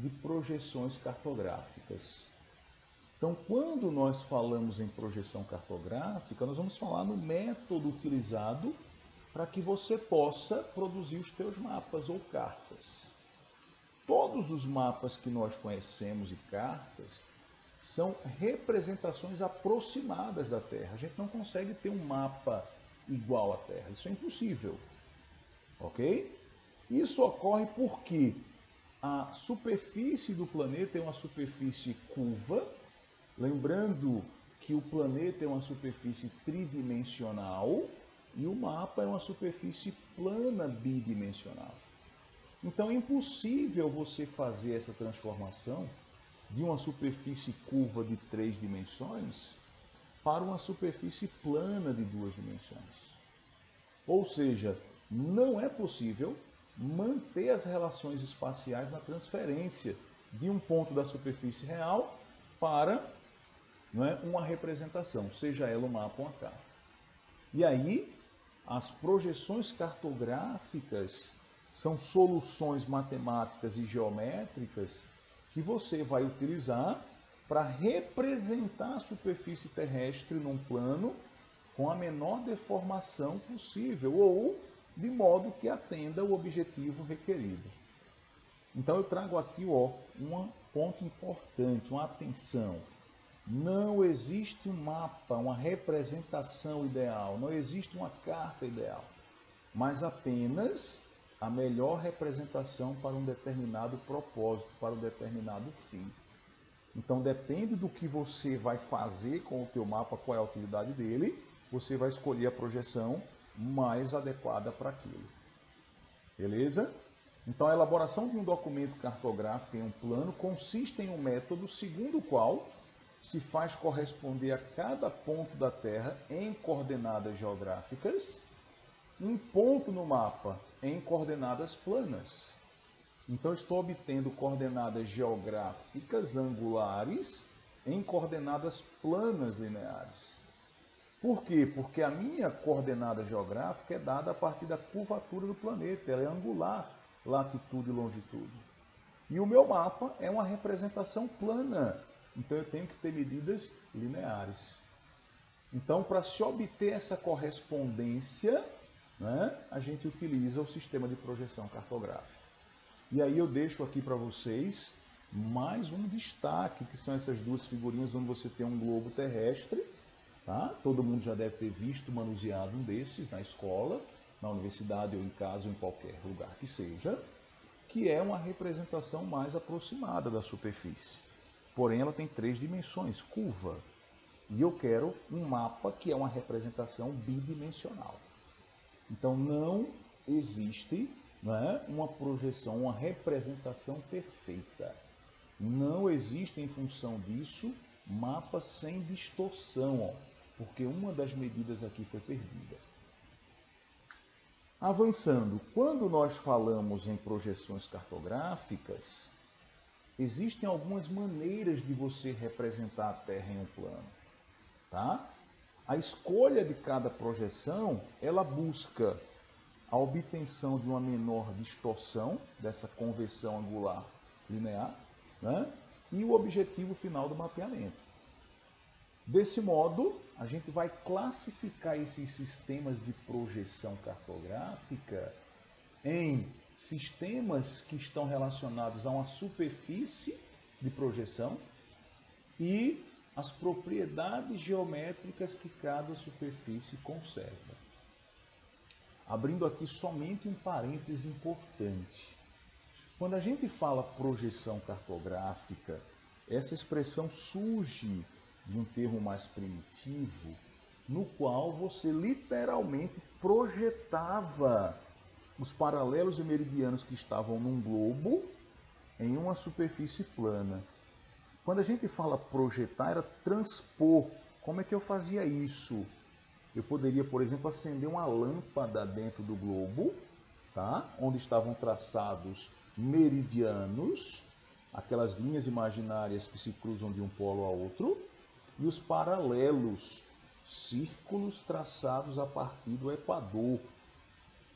de projeções cartográficas. Então, quando nós falamos em projeção cartográfica, nós vamos falar no método utilizado para que você possa produzir os teus mapas ou cartas. Todos os mapas que nós conhecemos e cartas são representações aproximadas da Terra. A gente não consegue ter um mapa igual à Terra, isso é impossível, ok? Isso ocorre porque a superfície do planeta é uma superfície curva, lembrando que o planeta é uma superfície tridimensional e o mapa é uma superfície plana bidimensional. Então é impossível você fazer essa transformação de uma superfície curva de 3 dimensões para uma superfície plana de 2 dimensões. Ou seja, não é possível manter as relações espaciais na transferência de um ponto da superfície real para uma representação, seja ela um mapa ou uma carta. E aí, as projeções cartográficas são soluções matemáticas e geométricas que você vai utilizar para representar a superfície terrestre num plano com a menor deformação possível ou de modo que atenda o objetivo requerido. Então eu trago aqui um ponto importante, uma atenção. Não existe um mapa, uma representação ideal, não existe uma carta ideal, mas apenas a melhor representação para um determinado propósito, para um determinado fim. Então depende do que você vai fazer com o teu mapa, qual é a utilidade dele, você vai escolher a projeção mais adequada para aquilo. Beleza? Então a elaboração de um documento cartográfico em um plano consiste em um método segundo o qual se faz corresponder a cada ponto da Terra em coordenadas geográficas um ponto no mapa em coordenadas planas. Então estou obtendo coordenadas geográficas angulares em coordenadas planas lineares. Por quê? Porque a minha coordenada geográfica é dada a partir da curvatura do planeta, ela é angular, latitude e longitude. E o meu mapa é uma representação plana, então eu tenho que ter medidas lineares. Então, para se obter essa correspondência, a gente utiliza o sistema de projeção cartográfica. E aí eu deixo aqui para vocês mais um destaque, que são essas duas figurinhas onde você tem um globo terrestre. Tá? Todo mundo já deve ter visto, manuseado um desses na escola, na universidade ou em casa ou em qualquer lugar que seja, que é uma representação mais aproximada da superfície. Porém, ela tem 3 dimensões, curva. E eu quero um mapa que é uma representação bidimensional. Então, não existe uma projeção, uma representação perfeita. Não existe, em função disso, mapa sem distorção, porque uma das medidas aqui foi perdida. Avançando, quando nós falamos em projeções cartográficas, existem algumas maneiras de você representar a Terra em um plano. Tá? A escolha de cada projeção, ela busca a obtenção de uma menor distorção dessa conversão angular linear, e o objetivo final do mapeamento. Desse modo, a gente vai classificar esses sistemas de projeção cartográfica em sistemas que estão relacionados a uma superfície de projeção e as propriedades geométricas que cada superfície conserva. Abrindo aqui somente um parêntese importante. Quando a gente fala projeção cartográfica, essa expressão surge de um termo mais primitivo, no qual você literalmente projetava os paralelos e meridianos que estavam num globo em uma superfície plana. Quando a gente fala projetar, era transpor. Como é que eu fazia isso? Eu poderia, por exemplo, acender uma lâmpada dentro do globo, tá? Onde estavam traçados meridianos, aquelas linhas imaginárias que se cruzam de um polo a outro, e os paralelos, círculos traçados a partir do equador.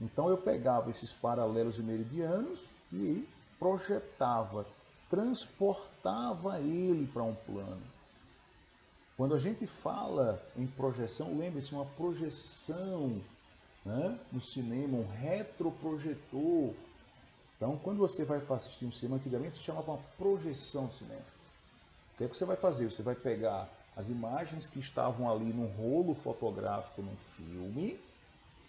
Então eu pegava esses paralelos e meridianos e projetava transportava ele para um plano. Quando a gente fala em projeção, lembre-se, uma projeção, né, no cinema, um retroprojetor. Então, quando você vai assistir um cinema, antigamente se chamava uma projeção de cinema. O que é que você vai fazer? Você vai pegar as imagens que estavam ali num rolo fotográfico, num filme,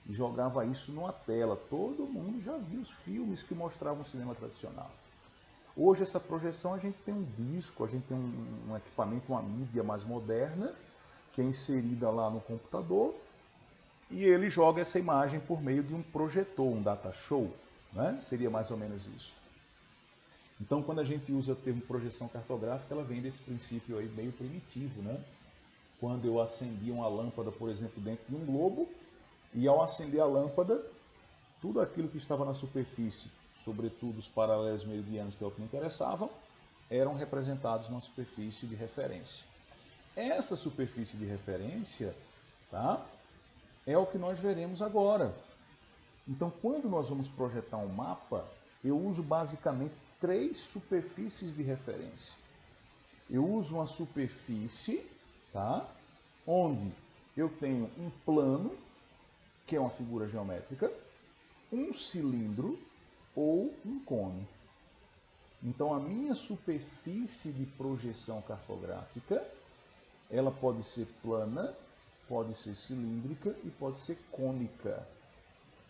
e jogava isso numa tela. Todo mundo já viu os filmes que mostravam o cinema tradicional. Hoje, essa projeção, a gente tem um disco, a gente tem um equipamento, uma mídia mais moderna, que é inserida lá no computador, e ele joga essa imagem por meio de um projetor, um data show, né? Seria mais ou menos isso. Então, quando a gente usa o termo projeção cartográfica, ela vem desse princípio aí meio primitivo, né? Quando eu acendia uma lâmpada, por exemplo, dentro de um globo, e ao acender a lâmpada, tudo aquilo que estava na superfície, sobretudo os paralelos meridianos, que é o que me interessavam, eram representados na superfície de referência. Essa superfície de referência, tá, é o que nós veremos agora. Então, quando nós vamos projetar um mapa, eu uso basicamente 3 superfícies de referência. Eu uso uma superfície, tá, onde eu tenho um plano, que é uma figura geométrica, um cilindro ou um cone. Então, a minha superfície de projeção cartográfica, ela pode ser plana, pode ser cilíndrica e pode ser cônica.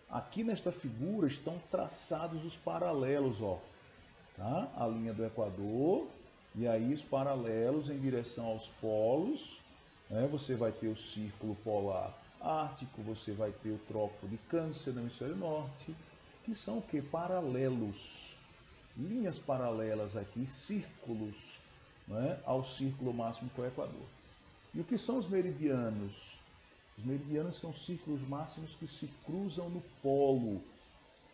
Aqui nesta figura estão traçados os paralelos, ó, tá? A linha do Equador e aí os paralelos em direção aos polos, né? Você vai ter o círculo polar ártico, você vai ter o trópico de Câncer no hemisfério norte, que são o que? Paralelos, linhas paralelas aqui, círculos, né? Ao círculo máximo que é o Equador. E o que são os meridianos? Os meridianos são círculos máximos que se cruzam no polo,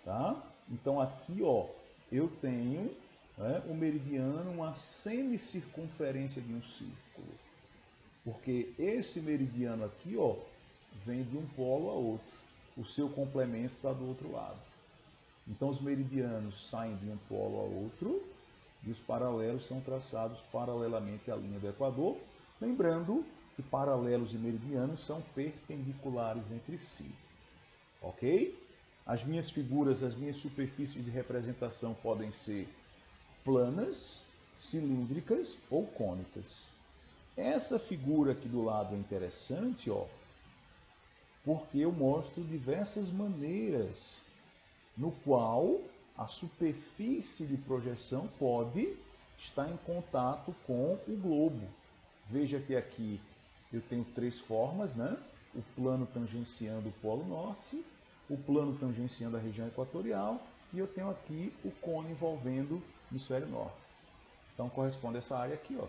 tá? Então aqui, ó, eu tenho, né, o meridiano, uma semicircunferência de um círculo. Porque esse meridiano aqui, ó, vem de um polo a outro. O seu complemento está do outro lado. Então os meridianos saem de um polo a outro e os paralelos são traçados paralelamente à linha do Equador. Lembrando que paralelos e meridianos são perpendiculares entre si. Ok? As minhas figuras, as minhas superfícies de representação podem ser planas, cilíndricas ou cônicas. Essa figura aqui do lado é interessante, ó, porque eu mostro diversas maneiras no qual a superfície de projeção pode estar em contato com o globo. Veja que aqui eu tenho 3 formas, né? O plano tangenciando o Polo Norte, o plano tangenciando a região equatorial e eu tenho aqui o cone envolvendo o hemisfério norte. Então corresponde a essa área aqui, ó.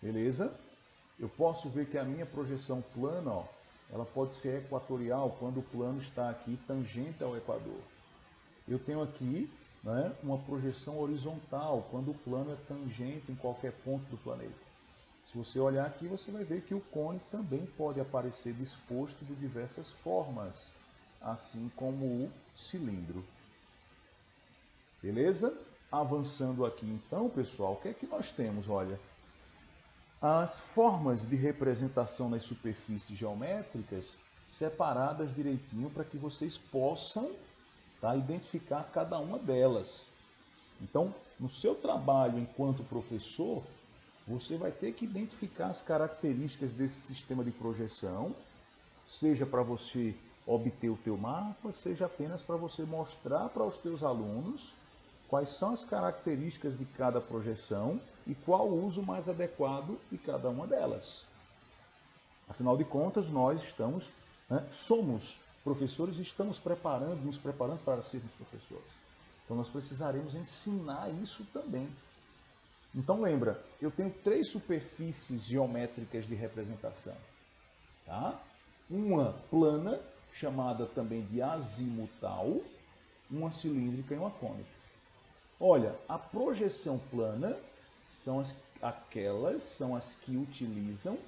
Beleza? Eu posso ver que a minha projeção plana, ó, ela pode ser equatorial quando o plano está aqui tangente ao Equador. Eu tenho aqui, né, uma projeção horizontal quando o plano é tangente em qualquer ponto do planeta. Se você olhar aqui, você vai ver que o cone também pode aparecer disposto de diversas formas, assim como o cilindro. Beleza? Avançando aqui então, pessoal, o que é que nós temos? Olha, as formas de representação nas superfícies geométricas separadas direitinho para que vocês possam, tá, identificar cada uma delas. Então, no seu trabalho enquanto professor, você vai ter que identificar as características desse sistema de projeção, seja para você obter o teu mapa, seja apenas para você mostrar para os teus alunos quais são as características de cada projeção e qual o uso mais adequado de cada uma delas. Afinal de contas, nós estamos, né, somos professores e estamos nos preparando para sermos professores. Então nós precisaremos ensinar isso também. Então lembra, eu tenho 3 superfícies geométricas de representação. Tá? Uma plana, chamada também de azimutal, uma cilíndrica e uma cônica. Olha, a projeção plana são as que utilizam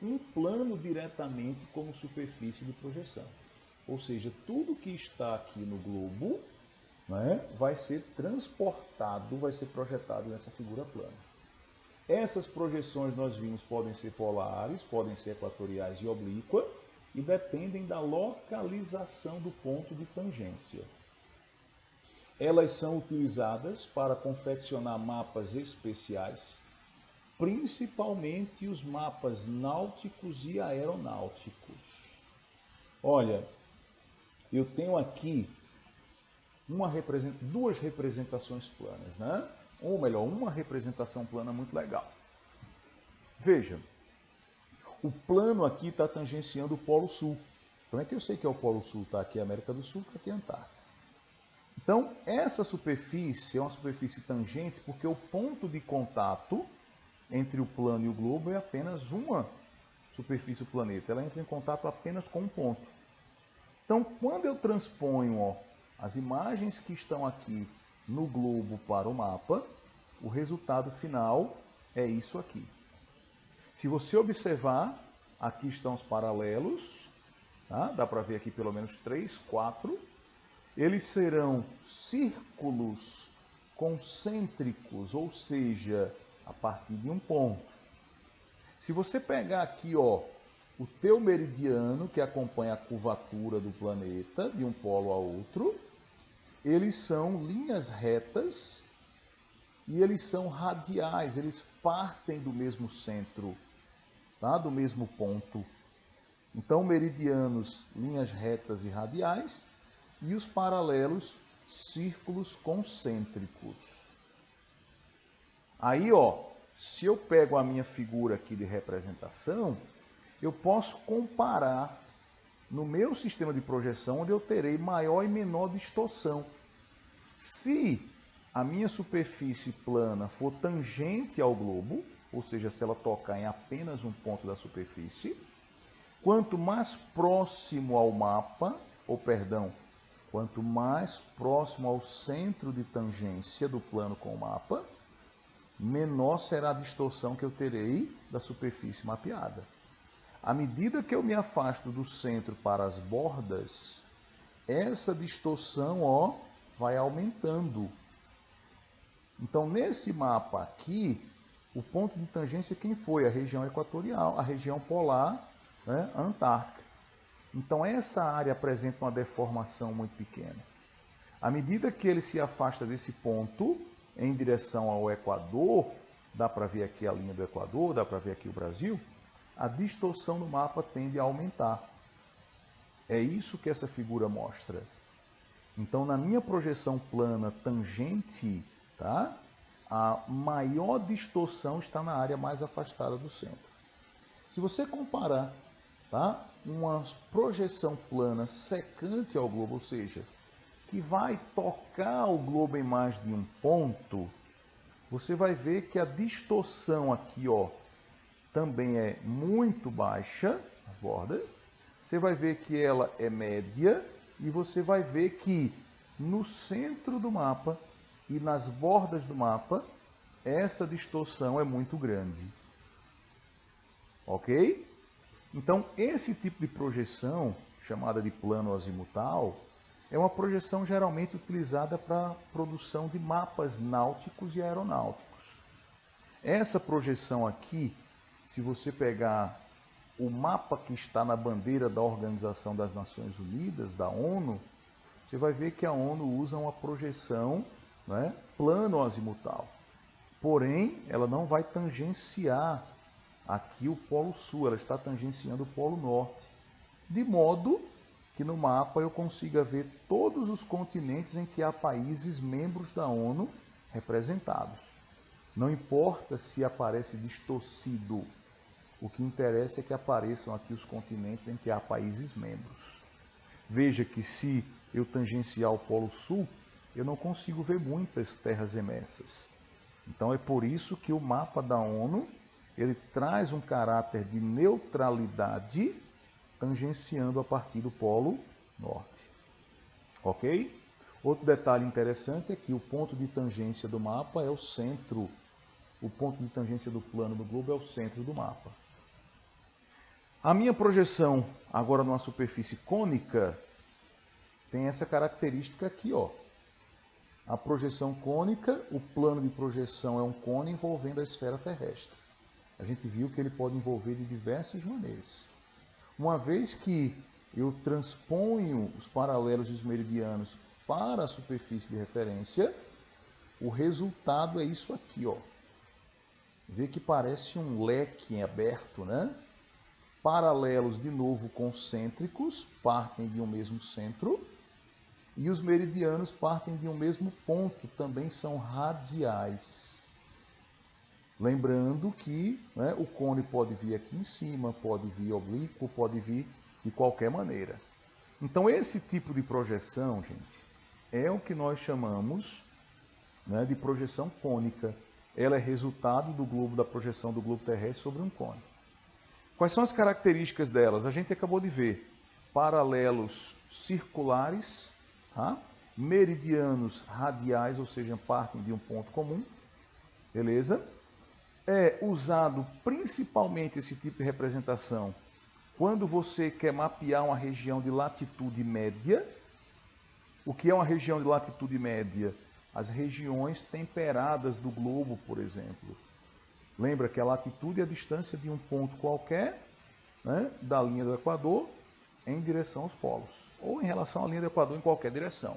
um plano diretamente como superfície de projeção. Ou seja, tudo que está aqui no globo né, vai ser transportado, vai ser projetado nessa figura plana. Essas projeções nós vimos podem ser polares, podem ser equatoriais e oblíqua, e dependem da localização do ponto de tangência. Elas são utilizadas para confeccionar mapas especiais, principalmente os mapas náuticos e aeronáuticos. Olha, eu tenho aqui duas representações planas, né? Ou melhor, uma representação plana muito legal. Veja, o plano aqui está tangenciando o Polo Sul. Como é que eu sei que é o Polo Sul? Está aqui a América do Sul, está aqui a Antártica. Então, essa superfície é uma superfície tangente porque o ponto de contato entre o plano e o globo é apenas uma superfície do planeta. Ela entra em contato apenas com um ponto. Então, quando eu transponho as imagens que estão aqui no globo para o mapa, o resultado final é isso aqui. Se você observar, aqui estão os paralelos, tá? Dá para ver aqui pelo menos 3, 4. Eles serão círculos concêntricos, ou seja, a partir de um ponto. Se você pegar aqui, ó, o teu meridiano, que acompanha a curvatura do planeta, de um polo a outro, eles são linhas retas e eles são radiais, eles partem do mesmo centro, tá? Do mesmo ponto. Então, meridianos, linhas retas e radiais, e os paralelos, círculos concêntricos. Aí, ó, se eu pego a minha figura aqui de representação, eu posso comparar no meu sistema de projeção, onde eu terei maior e menor distorção. Se a minha superfície plana for tangente ao globo, ou seja, se ela tocar em apenas um ponto da superfície, quanto mais próximo ao mapa, quanto mais próximo ao centro de tangência do plano com o mapa, menor será a distorção que eu terei da superfície mapeada. À medida que eu me afasto do centro para as bordas, essa distorção, ó, vai aumentando. Então, nesse mapa aqui, o ponto de tangência quem foi? A região equatorial, a região polar, né, a Antártica. Então, essa área apresenta uma deformação muito pequena. À medida que ele se afasta desse ponto, em direção ao Equador, dá para ver aqui a linha do Equador, dá para ver aqui o Brasil, a distorção no mapa tende a aumentar. É isso que essa figura mostra. Então, na minha projeção plana tangente, tá, a maior distorção está na área mais afastada do centro. Se você comparar, tá, uma projeção plana secante ao globo, ou seja, que vai tocar o globo em mais de um ponto, você vai ver que a distorção aqui, ó, também é muito baixa, as bordas. Você vai ver que ela é média e você vai ver que no centro do mapa e nas bordas do mapa, essa distorção é muito grande. Ok? Então, esse tipo de projeção, chamada de plano azimutal, é uma projeção geralmente utilizada para a produção de mapas náuticos e aeronáuticos. Essa projeção aqui, se você pegar o mapa que está na bandeira da Organização das Nações Unidas, da ONU, você vai ver que a ONU usa uma projeção, né, plano azimutal. Porém, ela não vai tangenciar aqui o Polo Sul, ela está tangenciando o Polo Norte. De modo que no mapa eu consiga ver todos os continentes em que há países membros da ONU representados. Não importa se aparece distorcido, o que interessa é que apareçam aqui os continentes em que há países membros. Veja que se eu tangenciar o Polo Sul, eu não consigo ver muitas terras emersas. Então é por isso que o mapa da ONU ele traz um caráter de neutralidade tangenciando a partir do Polo Norte. Ok? Outro detalhe interessante é que o ponto de tangência do mapa é o centro. O ponto de tangência do plano do globo é o centro do mapa. A minha projeção agora numa superfície cônica tem essa característica aqui, ó. A projeção cônica, o plano de projeção é um cone envolvendo a esfera terrestre. A gente viu que ele pode envolver de diversas maneiras. Uma vez que eu transponho os paralelos e os meridianos para a superfície de referência, o resultado é isso aqui, ó. Vê que parece um leque aberto, né? Paralelos, de novo, concêntricos, partem de um mesmo centro. E os meridianos partem de um mesmo ponto, também são radiais. Lembrando que, né, o cone pode vir aqui em cima, pode vir oblíquo, pode vir de qualquer maneira. Então, esse tipo de projeção, gente, é o que nós chamamos, né, de projeção cônica. Ela é resultado do globo, da projeção do globo terrestre sobre um cone. Quais são as características delas? A gente acabou de ver paralelos circulares, tá? Meridianos radiais, ou seja, partem de um ponto comum, beleza? É usado principalmente esse tipo de representação quando você quer mapear uma região de latitude média. O que é uma região de latitude média? As regiões temperadas do globo, por exemplo. Lembra que a latitude é a distância de um ponto qualquer, né, da linha do Equador em direção aos polos, ou em relação à linha do Equador em qualquer direção.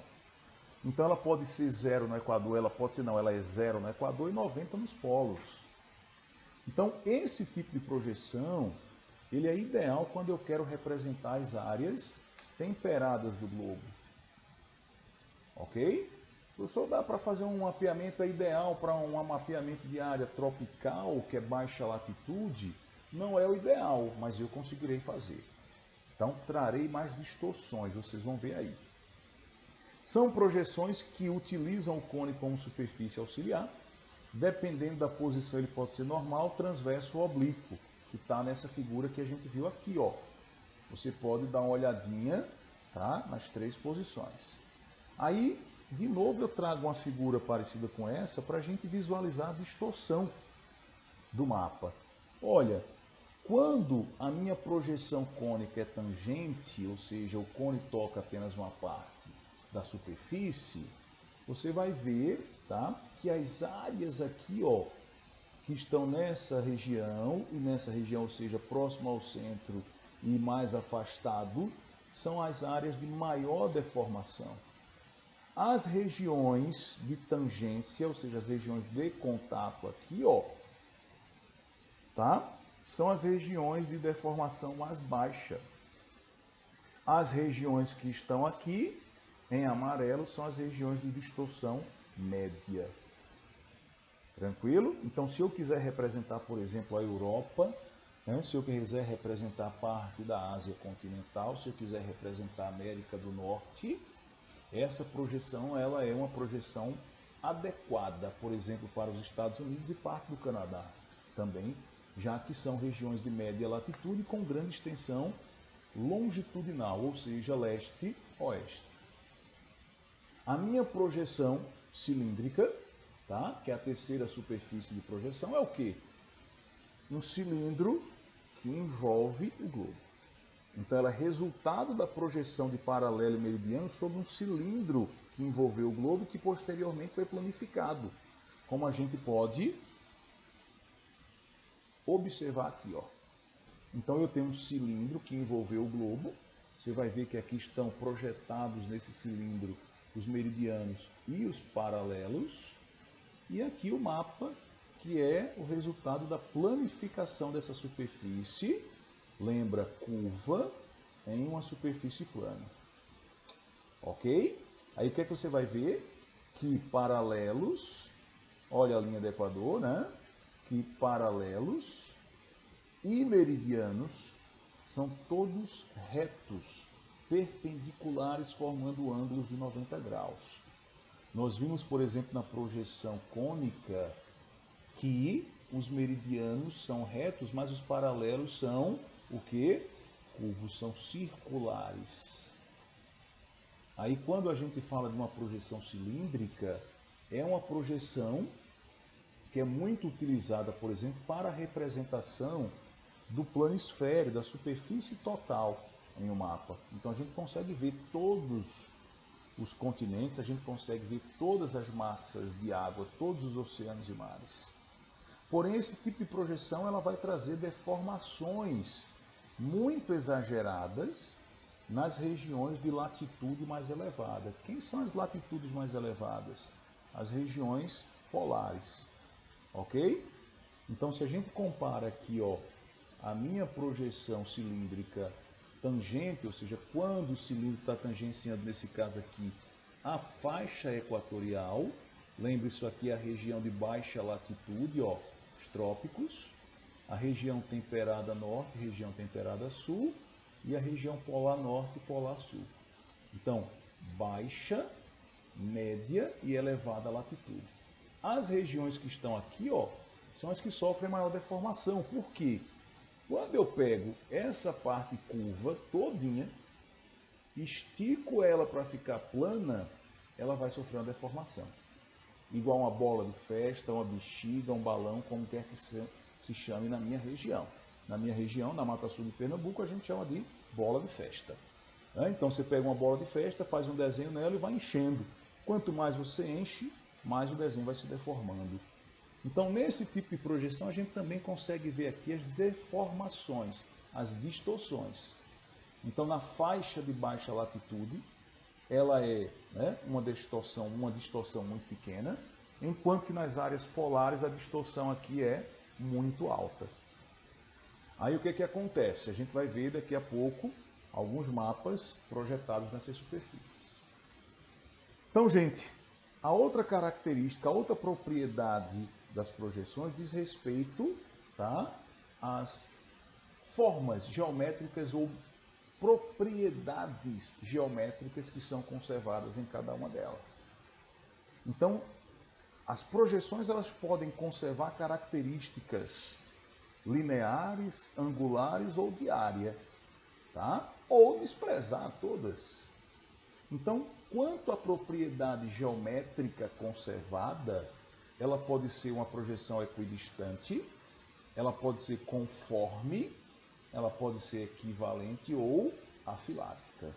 Então ela pode ser 0 no Equador, ela pode ser não, ela é 0 no Equador e 90 nos polos. Então esse tipo de projeção, ele é ideal quando eu quero representar as áreas temperadas do globo. Ok? Professor, dá para fazer um mapeamento ideal para um mapeamento de área tropical, que é baixa latitude? Não é o ideal, mas eu conseguirei fazer. Então, trarei mais distorções, vocês vão ver aí. São projeções que utilizam o cone como superfície auxiliar. Dependendo da posição, ele pode ser normal, transverso ou oblíquo, que está nessa figura que a gente viu aqui, ó. Você pode dar uma olhadinha, tá, nas 3 posições. Aí, de novo, eu trago uma figura parecida com essa para a gente visualizar a distorção do mapa. Olha, quando a minha projeção cônica é tangente, ou seja, o cone toca apenas uma parte da superfície, você vai ver, tá, que as áreas aqui, ó, que estão nessa região, e nessa região, ou seja, próximo ao centro e mais afastado, são as áreas de maior deformação. As regiões de tangência, ou seja, as regiões de contato aqui, ó, tá? São as regiões de deformação mais baixa. As regiões que estão aqui, em amarelo, são as regiões de distorção média. Tranquilo? Então, se eu quiser representar, por exemplo, a Europa, né, se eu quiser representar parte da Ásia continental, se eu quiser representar a América do Norte, essa projeção ela é uma projeção adequada, por exemplo, para os Estados Unidos e parte do Canadá também, já que são regiões de média latitude com grande extensão longitudinal, ou seja, leste-oeste. A minha projeção cilíndrica, tá, que é a terceira superfície de projeção, é o quê? Um cilindro que envolve o globo. Então, ela é resultado da projeção de paralelo e meridiano sobre um cilindro que envolveu o globo, que posteriormente foi planificado, como a gente pode observar aqui, ó. Então, eu tenho um cilindro que envolveu o globo. Você vai ver que aqui estão projetados nesse cilindro os meridianos e os paralelos. E aqui o mapa, que é o resultado da planificação dessa superfície. Lembra, curva em uma superfície plana. Ok? Aí o que é que você vai ver? Que paralelos, olha a linha do Equador, né? Que paralelos e meridianos são todos retos, perpendiculares, formando ângulos de 90 graus. Nós vimos, por exemplo, na projeção cônica, que os meridianos são retos, mas os paralelos são o quê? Curvos, são circulares. Aí quando a gente fala de uma projeção cilíndrica, é uma projeção que é muito utilizada, por exemplo, para a representação do planisfério, da superfície total em um mapa. Então a gente consegue ver todos os continentes, a gente consegue ver todas as massas de água, todos os oceanos e mares. Porém, esse tipo de projeção ela vai trazer deformações muito exageradas nas regiões de latitude mais elevada. Quem são as latitudes mais elevadas? As regiões polares, ok? Então, se a gente compara aqui, ó, a minha projeção cilíndrica tangente, ou seja, quando o cilindro está tangenciando, nesse caso aqui, a faixa equatorial, lembre, isso aqui é a região de baixa latitude, ó, os trópicos, a região temperada norte, região temperada sul, e a região polar norte e polar sul. Então, baixa, média e elevada latitude. As regiões que estão aqui, ó, são as que sofrem maior deformação. Por quê? Quando eu pego essa parte curva todinha, estico ela para ficar plana, ela vai sofrer uma deformação. Igual uma bola de festa, uma bexiga, um balão, como quer que se chame na minha região. Na minha região, na Mata Sul de Pernambuco, a gente chama de bola de festa. Então você pega uma bola de festa, faz um desenho nela e vai enchendo. Quanto mais você enche, mais o desenho vai se deformando. Então, nesse tipo de projeção, a gente também consegue ver aqui as deformações, as distorções. Então, na faixa de baixa latitude, ela é, né, uma distorção muito pequena, enquanto que nas áreas polares a distorção aqui é muito alta. Aí o que acontece? A gente vai ver daqui a pouco alguns mapas projetados nessas superfícies. Então, gente, a outra característica, a outra propriedade das projeções diz respeito, tá, às formas geométricas ou propriedades geométricas que são conservadas em cada uma delas. Então, as projeções elas podem conservar características lineares, angulares ou de área, tá? Ou desprezar todas. Então, quanto à propriedade geométrica conservada, ela pode ser uma projeção equidistante, ela pode ser conforme, ela pode ser equivalente ou afilática.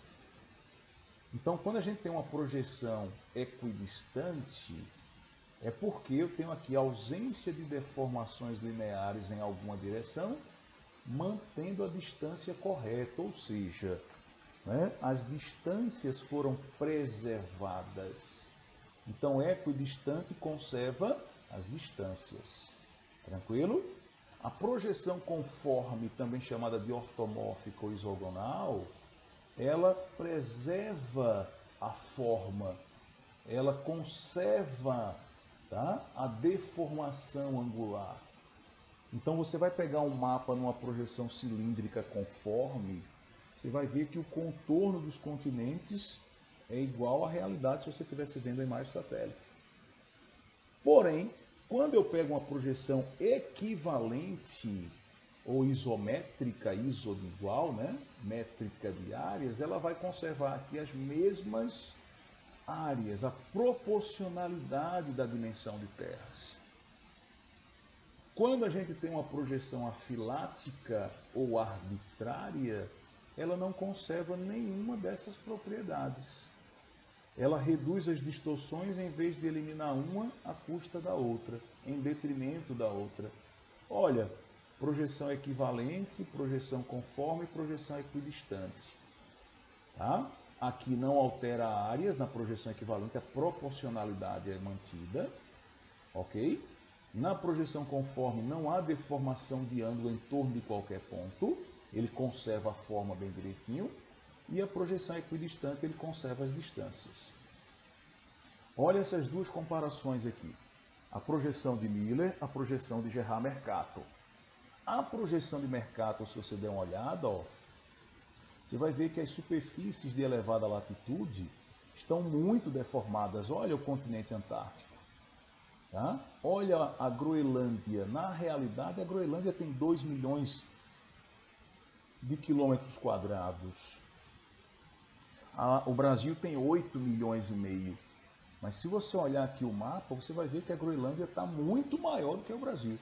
Então, quando a gente tem uma projeção equidistante, é porque eu tenho aqui ausência de deformações lineares em alguma direção, mantendo a distância correta, ou seja, né, as distâncias foram preservadas. Então, equidistante conserva as distâncias. Tranquilo? A projeção conforme, também chamada de ortomórfica ou isogonal, ela preserva a forma, ela conserva, tá, a deformação angular. Então, você vai pegar um mapa numa projeção cilíndrica conforme, você vai ver que o contorno dos continentes é igual à realidade se você estivesse vendo a imagem satélite. Porém, quando eu pego uma projeção equivalente ou isométrica, iso de igual, né, métrica de áreas, ela vai conservar aqui as mesmas áreas, a proporcionalidade da dimensão de terras. Quando a gente tem uma projeção afilática ou arbitrária, ela não conserva nenhuma dessas propriedades. Ela reduz as distorções em vez de eliminar uma à custa da outra, em detrimento da outra. Olha, projeção equivalente, projeção conforme, projeção equidistante. Tá? Aqui não altera áreas, na projeção equivalente a proporcionalidade é mantida. Ok? Na projeção conforme não há deformação de ângulo em torno de qualquer ponto, ele conserva a forma bem direitinho. E a projeção equidistante, ele conserva as distâncias. Olha essas duas comparações aqui. A projeção de Miller, a projeção de Gerard-Mercator. A projeção de Mercator, se você der uma olhada, ó, você vai ver que as superfícies de elevada latitude estão muito deformadas. Olha o continente antártico. Tá? Olha a Groenlândia. Na realidade, a Groenlândia tem 2 milhões de quilômetros quadrados. O Brasil tem 8 milhões e meio. Mas se você olhar aqui o mapa, você vai ver que a Groenlândia está muito maior do que o Brasil.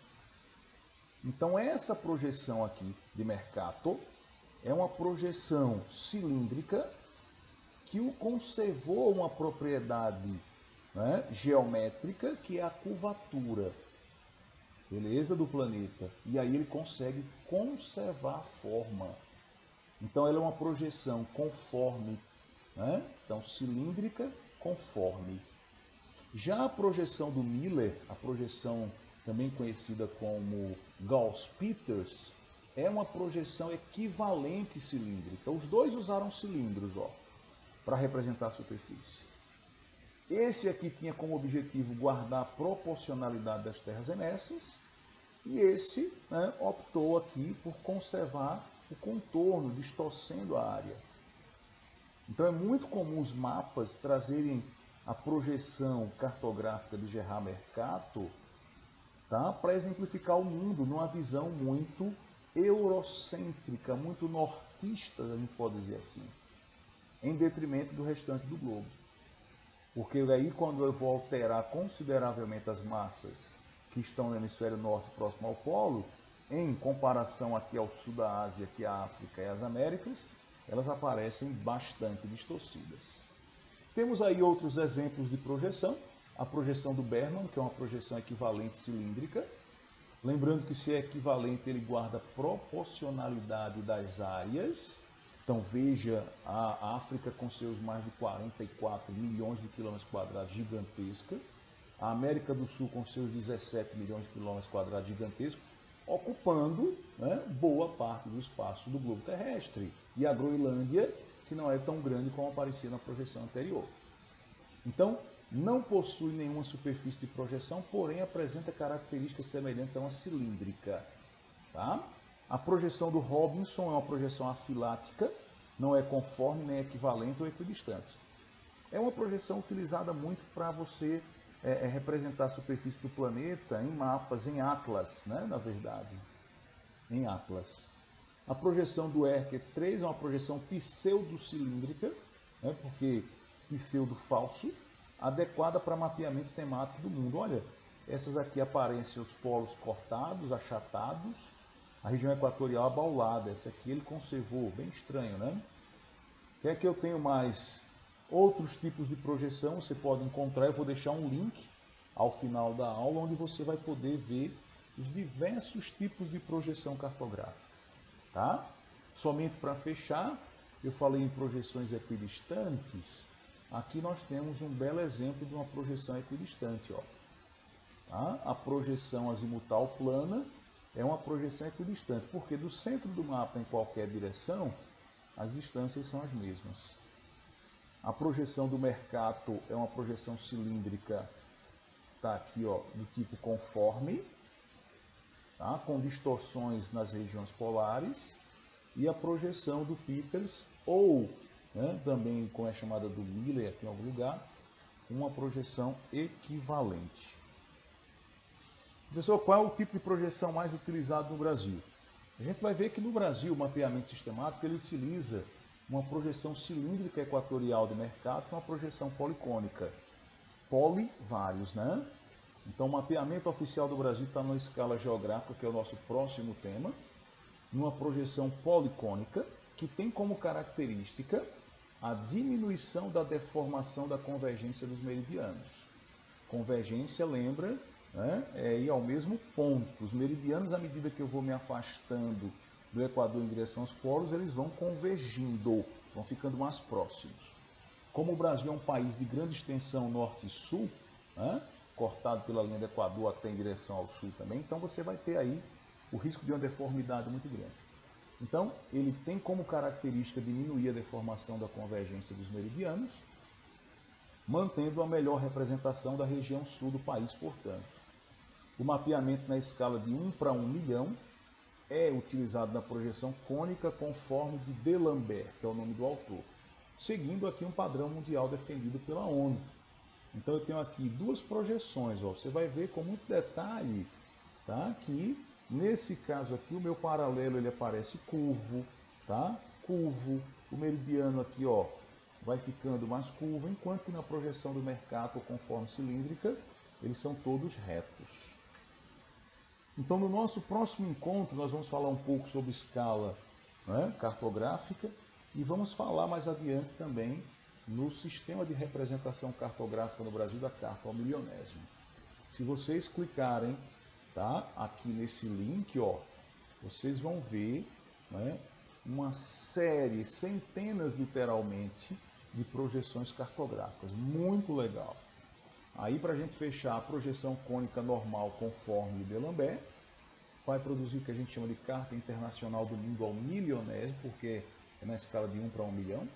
Então essa projeção aqui de Mercator é uma projeção cilíndrica que o conservou uma propriedade, né, geométrica, que é a curvatura, beleza, do planeta. E aí ele consegue conservar a forma. Então ela é uma projeção conforme, né? Então cilíndrica conforme. Já a projeção do Miller, a projeção também conhecida como Gauss-Peters, é uma projeção equivalente cilíndrica. Os dois usaram cilindros, para representar a superfície. Esse aqui tinha como objetivo guardar a proporcionalidade das terras emersas, e esse, né, optou aqui por conservar o contorno, distorcendo a área. Então é muito comum os mapas trazerem a projeção cartográfica de Gerard Mercator, tá, para exemplificar o mundo numa visão muito eurocêntrica, muito nortista, a gente pode dizer assim, em detrimento do restante do globo. Porque aí, quando eu vou alterar consideravelmente as massas que estão no hemisfério norte próximo ao polo, em comparação aqui ao sul da Ásia, que é a África e as Américas, elas aparecem bastante distorcidas. Temos aí outros exemplos de projeção. A projeção do Berman, que é uma projeção equivalente cilíndrica. Lembrando que se é equivalente, ele guarda a proporcionalidade das áreas. Então veja a África com seus mais de 44 milhões de quilômetros quadrados, gigantesca. A América do Sul com seus 17 milhões de quilômetros quadrados, gigantesco, ocupando, né, boa parte do espaço do globo terrestre. E a Groenlândia, que não é tão grande como aparecia na projeção anterior. Então, não possui nenhuma superfície de projeção, porém apresenta características semelhantes a uma cilíndrica. Tá? A projeção do Robinson é uma projeção afilática, não é conforme, nem equivalente ou equidistante. É uma projeção utilizada muito para você representar a superfície do planeta em mapas, em atlas, né, na verdade, em atlas. A projeção do Erker 3 é uma projeção pseudo-cilíndrica, né, porque pseudo falso, adequada para mapeamento temático do mundo. Olha, essas aqui aparecem os polos cortados, achatados, a região equatorial abaulada. Essa aqui ele conservou, bem estranho, né? O que é que eu tenho mais? Outros tipos de projeção você pode encontrar, eu vou deixar um link ao final da aula, onde você vai poder ver os diversos tipos de projeção cartográfica. Tá? Somente para fechar, eu falei em projeções equidistantes. Aqui nós temos um belo exemplo de uma projeção equidistante. Tá? A projeção azimutal plana é uma projeção equidistante, porque do centro do mapa em qualquer direção, as distâncias são as mesmas. A projeção do Mercator é uma projeção cilíndrica, tá aqui, do tipo conforme, tá? Com distorções nas regiões polares. E a projeção do Peters, ou, né, também como é chamada do Miller aqui em algum lugar, uma projeção equivalente. Professor, qual é o tipo de projeção mais utilizado no Brasil? A gente vai ver que no Brasil o mapeamento sistemático ele utiliza uma projeção cilíndrica equatorial de Mercator com uma projeção policônica. Polivários, né? Então o mapeamento oficial do Brasil está numa escala geográfica, que é o nosso próximo tema, numa projeção policônica, que tem como característica a diminuição da deformação da convergência dos meridianos. Convergência, lembra, né, é ir ao mesmo ponto. Os meridianos, à medida que eu vou me afastando do Equador em direção aos polos, eles vão convergindo, vão ficando mais próximos. Como o Brasil é um país de grande extensão norte e sul, né, cortado pela linha do Equador até em direção ao sul também, então você vai ter aí o risco de uma deformidade muito grande. Então, ele tem como característica diminuir a deformação da convergência dos meridianos, mantendo a melhor representação da região sul do país, portanto. O mapeamento na escala de 1 para 1 milhão é utilizado na projeção cônica conforme de D'Alembert, que é o nome do autor, seguindo aqui um padrão mundial defendido pela ONU. Então eu tenho aqui duas projeções, você vai ver com muito detalhe, tá, que nesse caso aqui o meu paralelo ele aparece curvo, tá? Curvo, o meridiano aqui, vai ficando mais curvo, enquanto que na projeção do Mercator conforme cilíndrica, eles são todos retos. Então, no nosso próximo encontro, nós vamos falar um pouco sobre escala, né, cartográfica, e vamos falar mais adiante também no sistema de representação cartográfica no Brasil da carta ao milionésimo. Se vocês clicarem, tá, aqui nesse link, ó, vocês vão ver, né, uma série, centenas literalmente, de projeções cartográficas. Muito legal. Aí, para a gente fechar, a projeção cônica normal conforme D'Alembert vai produzir o que a gente chama de carta internacional do mundo ao milionésimo, porque é na escala de 1 para 1 milhão.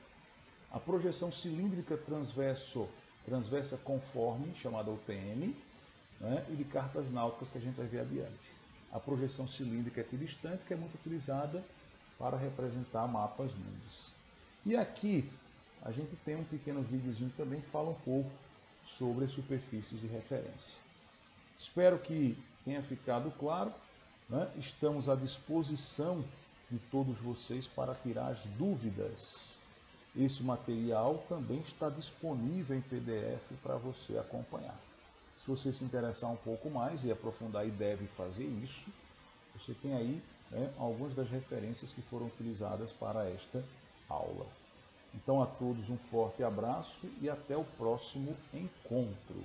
A projeção cilíndrica transversa conforme, chamada UTM, né, e de cartas náuticas, que a gente vai ver adiante. A projeção cilíndrica equidistante, que é muito utilizada para representar mapas mundos. E aqui a gente tem um pequeno videozinho também que fala um pouco sobre as superfícies de referência. Espero que tenha ficado claro, né? Estamos à disposição de todos vocês para tirar as dúvidas. Esse material também está disponível em PDF para você acompanhar. Se você se interessar um pouco mais e aprofundar, e deve fazer isso, você tem aí, né, algumas das referências que foram utilizadas para esta aula. Então, a todos um forte abraço e até o próximo encontro.